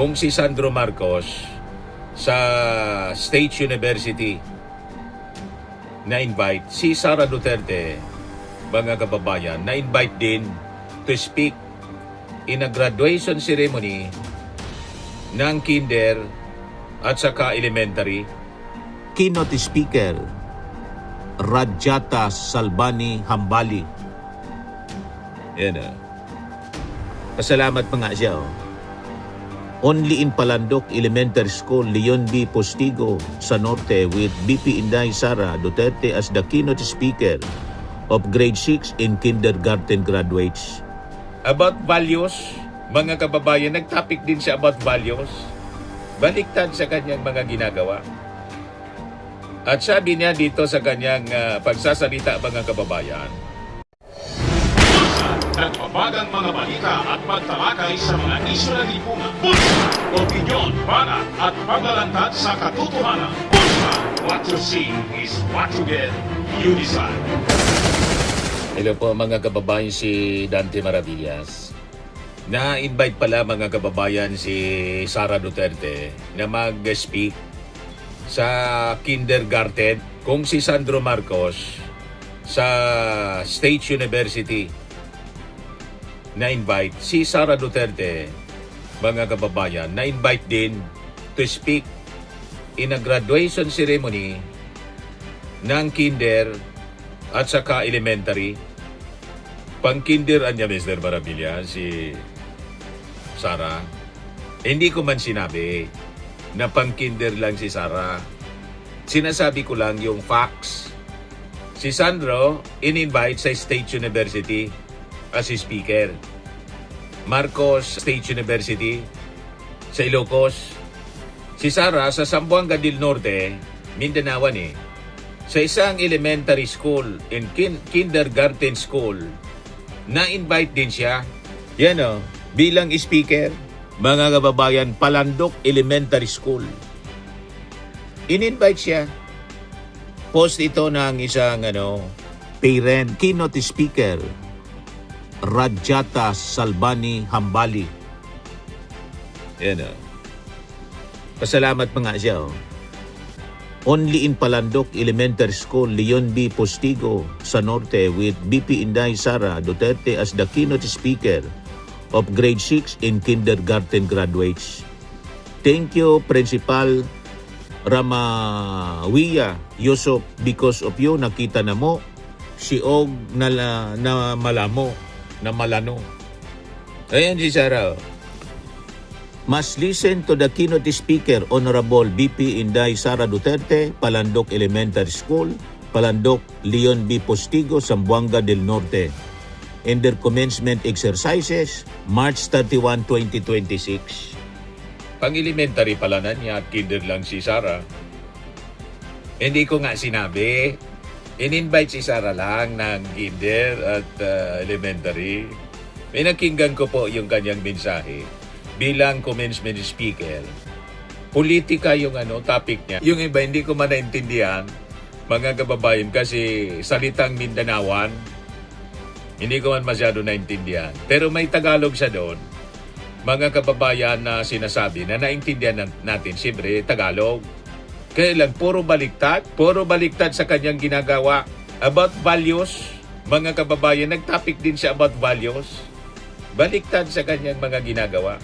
kung si Sandro Marcos sa State University na-invite, si Sara Duterte, mga kababayan, na-invite din to speak in a graduation ceremony ng kinder at saka elementary. Keynote Speaker Rajata Salbani Hambali. Yan na. Pasalamat pa nga siya. Only in Palandok Elementary School, Leon B. Postigo sa Norte with BP Inday Sara Duterte as the keynote speaker of grade 6 in kindergarten graduates. About values, mga kababayan, nag-topic din siya about values. Baliktad sa kanyang mga ginagawa. At sabi niya dito sa kanyang pagsasalita, mga kababayan, nagbabagang mga balita at pagtalakay sa mga isyu ng lipunan. Bulsa, opinyon, banat at paglalantad sa katotohanan. Bulsa, what you see is what you get. You decide. hello po mga kababayan, si Dante Maravillas. Na-invite pala mga kababayan si Sara Duterte na mag-speak sa kindergarten kung si Sandro Marcos sa State University na-invite, si Sara Duterte, mga kababayan, na-invite din to speak in a graduation ceremony ng kinder at saka elementary. Pang-kinder niya, Mr. Maravilla, si Sara. Hindi ko man sinabi na pang-kinder lang si Sara. Sinasabi ko lang yung facts. Si Sandro, in-invite sa State University as speaker. Marcos State University sa Ilocos. Si Sara sa Zamboanga del Norte, Mindanaoan sa isang elementary school and kindergarten school, na-invite din siya. Yan bilang speaker, mga kababayan, Palandok Elementary School. In-invite siya. Post ito ng isang Parent Keynote Speaker Rajata Salbani Hambali. Yan Pasalamat pa nga siya. Only in Palandok Elementary School, Leon B. Postigo sa Norte with BP Inday Sara Duterte as the keynote speaker of grade 6 in kindergarten graduates. Thank you, Principal Ramawiya Yusuf, because of you, nakita na mo si Og na malamo, na malano. Ayan si Sara. Must listen to the keynote speaker, Honorable BP Inday Sara Duterte, Palandok Elementary School, Palandok Leon B. Postigo, Zamboanga del Norte, in their commencement exercises, March 31, 2026. Pang-elementary pala na niya at kinder lang si Sara. Hindi ko nga sinabi. In-invite si Sara lang ng kinder at elementary. Pinakinggan ko po yung kanyang mensahe bilang commencement speaker. Politika yung topic niya. Yung iba hindi ko man naintindihan, mga kababayan, kasi salitang Mindanaoan, hindi ko man masyado naintindihan. Pero may Tagalog siya doon, mga kababayan, na sinasabi na naintindihan natin. Siyempre, Tagalog. Kaya lang, puro baliktad sa kanyang ginagawa. About values, mga kababayan, nag-topic din siya about values. Baliktad sa kanyang mga ginagawa.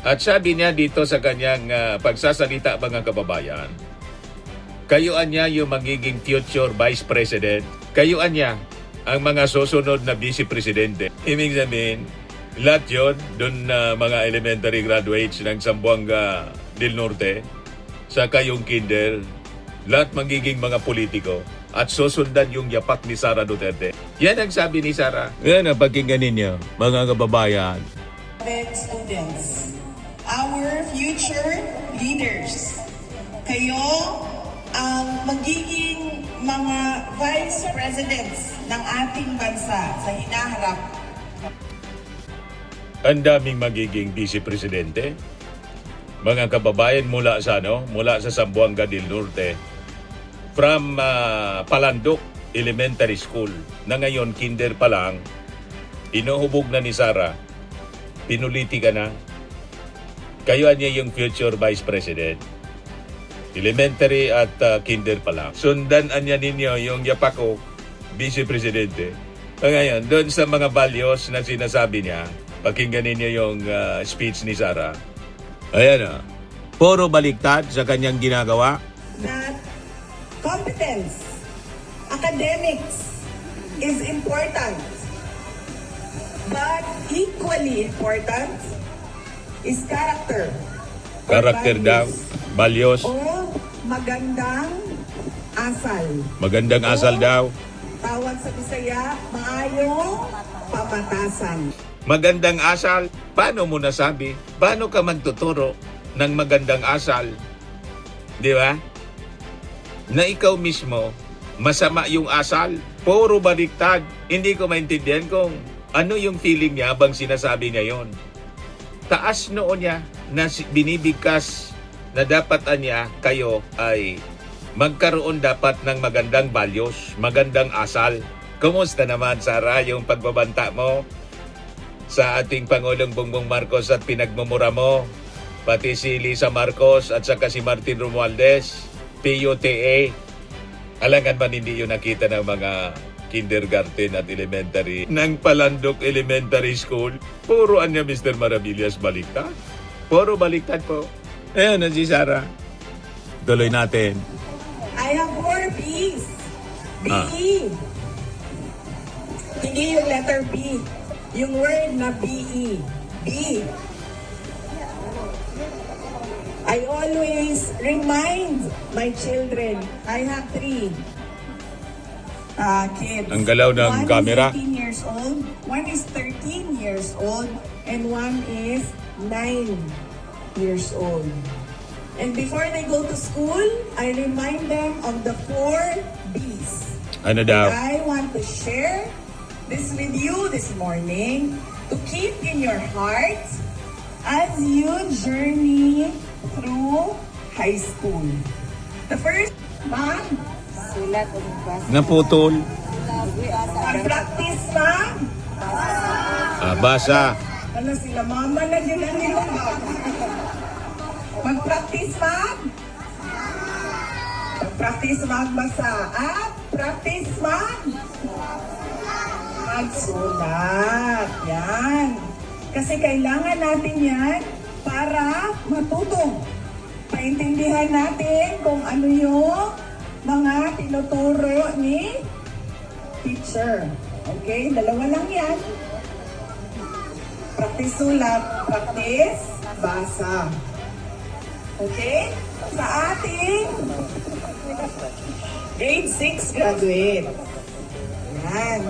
At sabi niya dito sa kanyang pagsasalita, mga kababayan, kayuan niya yung magiging future Vice President. Kayuan niya ang mga susunod na Vice Presidente. Ibig sabihin, lahat yun, doon na mga elementary graduates ng Zamboanga del Norte, saka yung kinder, lahat magiging mga politiko at susundan yung yapak ni Sara Duterte. Yan ang sabi ni Sara. Yan ang pakinggan ninyo, mga kababayan. Students, our future leaders, kayo ang magiging mga vice presidents ng ating bansa sa hinaharap. Ang daming magiging vice-presidente. Mga kababayan mula sa Zamboanga del Norte, from Palandok Elementary School, na ngayon kinder pa lang, inuhubog na ni Sara, pinulitika na, Kayo niya yung future Vice President. Elementary at kinder pa lang. Sundan niya ninyo yung Yapako, Vice Presidente. Ngayon, doon sa mga values na sinasabi niya, pakinggan ninyo yung speech ni Sara. Ayan na. Puro baliktad sa kanyang ginagawa. That competence, academics is important. But equally important is character. or Karakter daw, values, O magandang asal. magandang asal daw. Tawag sa Bisaya, maayong pamatasan. Magandang asal, paano mo nasabi? Paano ka magtuturo ng magandang asal? Di ba? Na ikaw mismo, masama yung asal, puro baliktad. Hindi ko maintindihan kung ano yung feeling niya bang sinasabi niya yon. Taas noon niya na binibigkas na dapat niya kayo ay magkaroon dapat ng magandang values, magandang asal. Kumusta naman, Sara, yung pagbabanta mo sa ating Pangulong Bongbong Marcos at pinagmumura mo, pati si Lisa Marcos at saka si Martin Romualdez, PUTA. Alangan man hindi yun nakita ng mga kindergarten at elementary ng Palandok Elementary School. Puro anya Mr. Maravillas baliktad. Puro baliktad po. Ayan na si Sara. Tuloy natin. I have 4 B's. B. Ah. Hindi yung letter B. Yung word na B-E. B. I always remind my children, I have 3 kids. Ang galaw ng camera. One is 18 years old, one is 13 years old, and one is 9 years old. And before they go to school, I remind them of the 4 B's. Ano daw? I want to share this with you this morning to keep in your heart as you journey through high school. The first, ma'am, Sulat o magbasa. Naputol. mag-practice, ma'am. Basa. Ano sila, mama na din ang nila. Mag-practice, ma'am. Mag-practice magbasa. At practice, ma'am. Magsulat. Yan. Kasi kailangan natin yan para matuto. Paintindihan natin kung ano yung mga tinuturo ni teacher. Okay? Dalawa lang yan. Practice sulat, practice basa. Okay? Sa ating grade 6 graduate. Yan.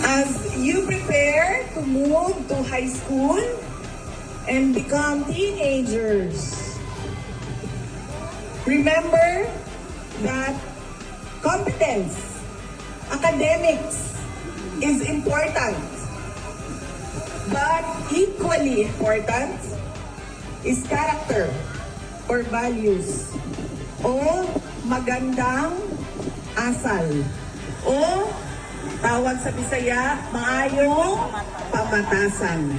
As you prepare to move to high school and become teenagers, remember that competence, academics is important. But equally important is character or values o magandang asal o tawag sa Bisaya, maayong pamatasan.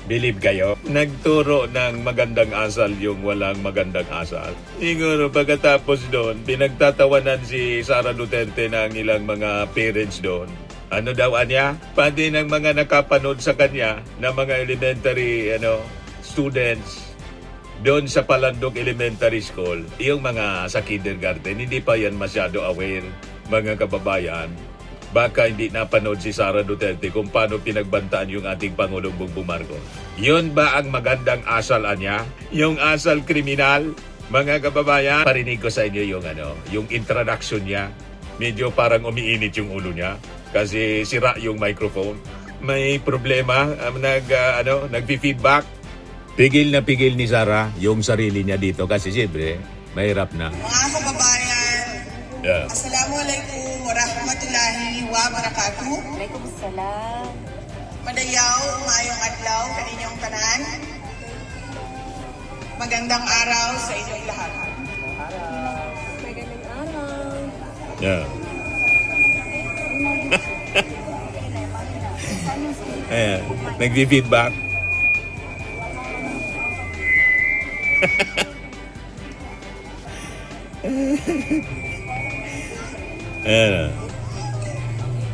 Believe kayo, nagturo ng magandang asal yung walang magandang asal. Siguro pagkatapos doon, pinagtatawanan si Sara Duterte ng ilang mga parents doon. Ano daw niya? Pati ng mga nakapanood sa kanya na mga elementary students doon sa Palandok Elementary School, yung mga sa kindergarten, hindi pa yan masyado aware, mga kababayan. Baka hindi napanood si Sara Duterte kung paano pinagbantaan yung ating Pangulong Bongbong Marcos. Yun ba ang magandang asal niya? Yung asal kriminal? Mga kababayan, parinig ko sa inyo yung introduction niya. Medyo parang umiinit yung ulo niya kasi sira yung microphone. May problema, nagfi-feedback. Pigil na pigil ni Sara yung sarili niya dito kasi siyempre mahirap na. Mga kababayan, Yeah. Assalamualaikum warahmatullahi wabarakatuh. Waalaikumsalam. Madayaw, mayong adlaw sa inyong tanan. Magandang araw sa inyong lahat. Magandang araw. Yeah. Ayan, nagbi-feedback. Ayan.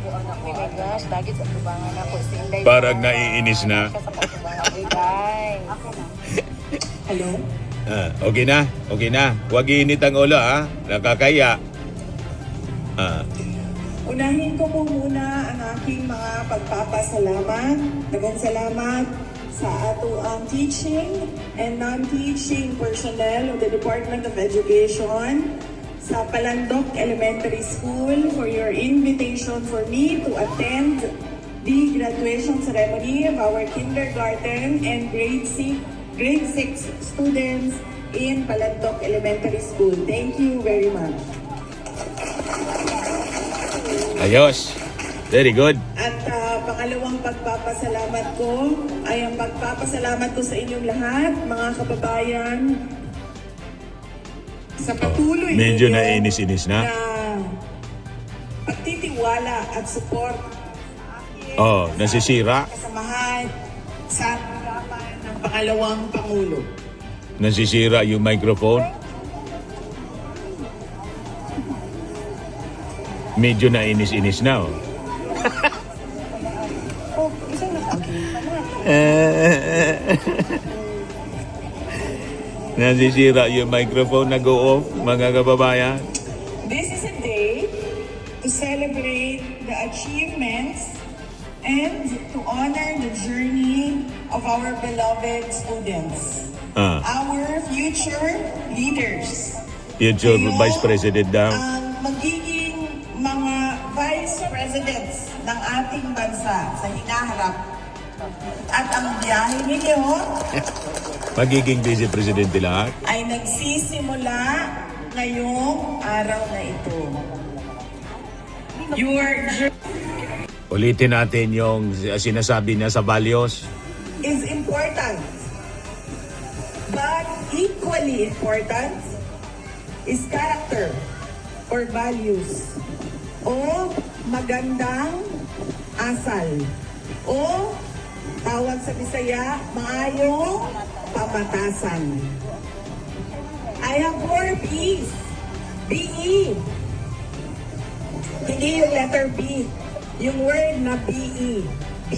Oh my gosh, lagi sa tubangan ako. Sinday Parang naiinis na. Sa patubangan, guys. Hello? Okay na, okay na. Huwag iinit ang ulo, ha? Nakakaya. Unahin ko po muna ang aking mga pagpapasalamat. Daghang salamat sa ato ang teaching and non-teaching personnel of the Department of Education sa Palandok Elementary School for your invitation for me to attend the graduation ceremony of our kindergarten and grade 6 students in Palandok Elementary School. Thank you very much. Ayos. Very good. At pangalawang pagpapasalamat ko ay ang pagpapasalamat ko sa inyong lahat, mga kababayan, sa patuloy Medyo ninyo naiinis-inis na. pagtitiwala at support Oh, nasisira. kasamahan sa harapan ng pangalawang Pangulo. Nasisira yung microphone. Medyo nainis-inis na, oh. Nasisira yung microphone, nag-o-off, mga kababayan. This is a day to celebrate the achievements and to honor the journey of our beloved students. Our future leaders. Future Kayo Vice President daw. ang magiging mga vice presidents ng ating bansa sa hinaharap. At ang biyahe ninyo Magiging Vice Presidente lahat. ay nagsisimula ngayong araw na ito. Your journey Ulitin natin yung sinasabi niya sa values. is important. But equally important is character or values o magandang asal o tawag sa Bisaya, maayong pamatasan. I have 4 B's. B-E. Hindi yung letter B. Yung word na B-E. B.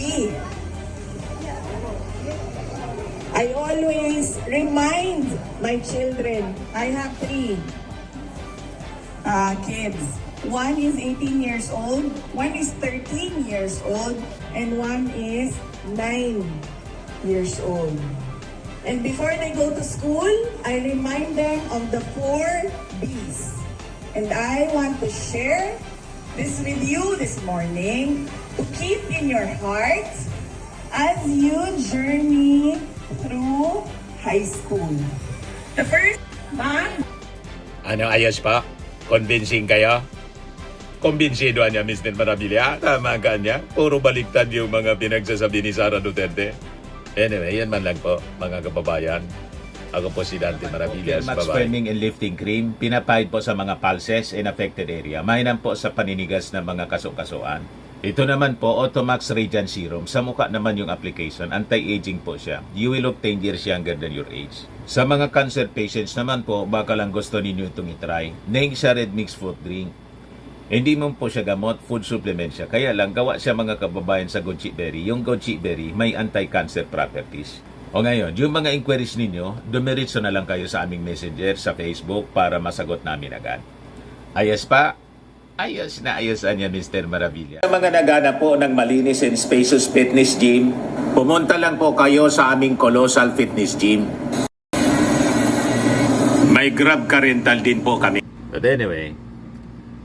I always remind my children, I have 3 kids. One is 18 years old, one is 13 years old, and one is 9 years old. And before they go to school, I remind them of the 4 B's. And I want to share this with you this morning to keep in your heart as you journey through high school. The first one, Ano, ayos pa? Convincing kayo? Kumbinsido niya, Mr. Maravilla. Tama ka niya. Puro baliktad yung mga pinagsasabi ni Sara Duterte. Anyway, yan man lang po, mga kababayan. Ako po si Dante Maravillas. Max Bye-bye. Firming and Lifting Cream, pinapahid po sa mga pulses in affected area. Mainam po sa paninigas ng mga kaso-kasuan. Ito naman po, Automax Radiant Serum. Sa mukha naman yung application, anti-aging po siya. You will look 10 years younger than your age. Sa mga cancer patients naman po, baka lang gusto ninyo itong itry. Nengsa Red Mix Fruit Drink. Hindi mo po siya gamot, food supplement siya. Kaya lang, gawa siya mga kababayan sa goji berry. Yung goji berry may anti-cancer properties. O ngayon, yung mga inquiries ninyo, dumiritso na lang kayo sa aming messenger sa Facebook para masagot namin agad. Ayos pa? Ayos na ayos niya, Mr. Maravilla. Sa mga nagana po ng malinis and spacious fitness gym, pumunta lang po kayo sa aming Colossal Fitness Gym. May Grab car rental din po kami. But anyway,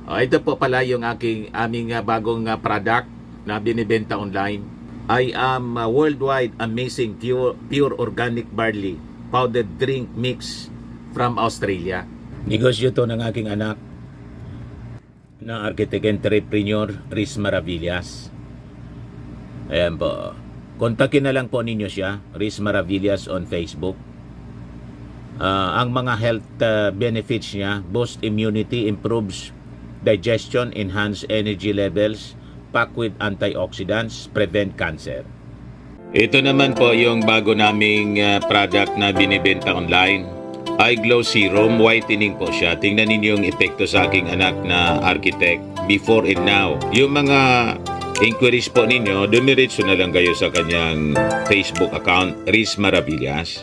ito po pala yung aming bagong product na binibenta online. I am worldwide amazing pure organic barley powdered drink mix from Australia. Negosyo to ng aking anak na architect entrepreneur Riz Maravillas. Ayan po. Kontakin na lang po ninyo siya, Riz Maravillas on Facebook. Ang mga health benefits niya, boost immunity, improves digestion, enhance energy levels, packed with antioxidants, prevent cancer. Ito naman po yung bago naming product na binibenta online. Eye Glow Serum, whitening po siya. Tingnan ninyo yung epekto sa aking anak na architect before and now. Yung mga inquiries po ninyo, dumiretso na lang kayo sa kanyang Facebook account, Riz Maravillas.